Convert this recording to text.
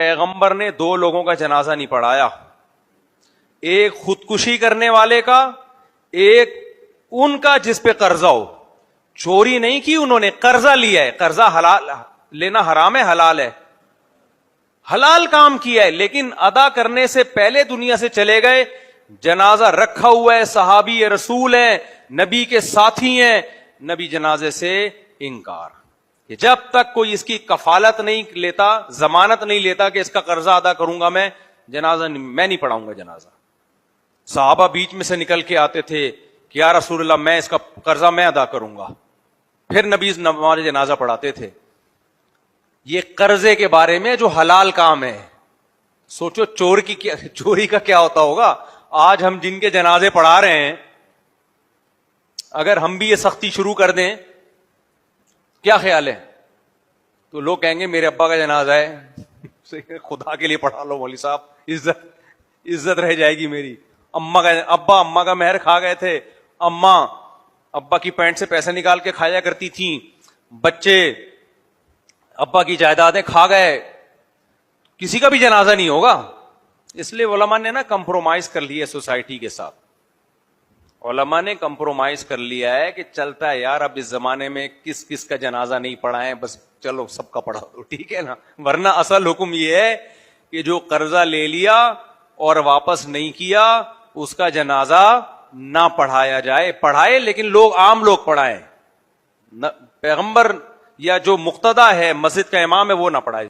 پیغمبر نے دو لوگوں کا جنازہ نہیں پڑھایا، ایک خودکشی کرنے والے کا، ایک ان کا جس پہ قرضہ ہو. چوری نہیں کی انہوں نے، قرضہ لیا ہے. قرضہ حلال لینا حرام ہے، حلال ہے، حلال کام کیا ہے، لیکن ادا کرنے سے پہلے دنیا سے چلے گئے. جنازہ رکھا ہوا ہے، صحابی رسول ہیں، نبی کے ساتھی ہیں، نبی جنازے سے انکار. کہ جب تک کوئی اس کی کفالت نہیں لیتا، ضمانت نہیں لیتا کہ اس کا قرضہ ادا کروں گا میں نہیں پڑھاؤں گا جنازہ. صحابہ بیچ میں سے نکل کے آتے تھے کہ یا رسول اللہ میں اس کا قرضہ میں ادا کروں گا، پھر نبی نماز جنازہ پڑھاتے تھے. یہ قرضے کے بارے میں جو حلال کام ہے، سوچو چوری کا کیا ہوتا ہوگا. آج ہم جن کے جنازے پڑھا رہے ہیں، اگر ہم بھی یہ سختی شروع کر دیں، کیا خیال ہے؟ تو لوگ کہیں گے میرے ابا کا جنازہ ہے، خدا کے لیے پڑھا لو مولوی صاحب، عزت رہ جائے گی میری. ابا کا مہر کھا گئے تھے، اماں ابا کی پینٹ سے پیسے نکال کے کھایا کرتی تھیں، بچے ابا کی جائیدادیں کھا گئے، کسی کا بھی جنازہ نہیں ہوگا. اس لیے علماء نے نا کمپرومائز کر لیا سوسائٹی کے ساتھ. علماء نے کمپرومائز کر لیا ہے کہ چلتا ہے یار، اب اس زمانے میں کس کس کا جنازہ نہیں پڑھا ہے، بس چلو سب کا پڑھا دو، ٹھیک ہے نا. ورنہ اصل حکم یہ ہے کہ جو قرضہ لے لیا اور واپس نہیں کیا اس کا جنازہ نہ پڑھایا جائے. پڑھائے لیکن عام لوگ پڑھائیں، پیغمبر یا جو مقتدی ہے مسجد کا امام ہے وہ نہ پڑھائے.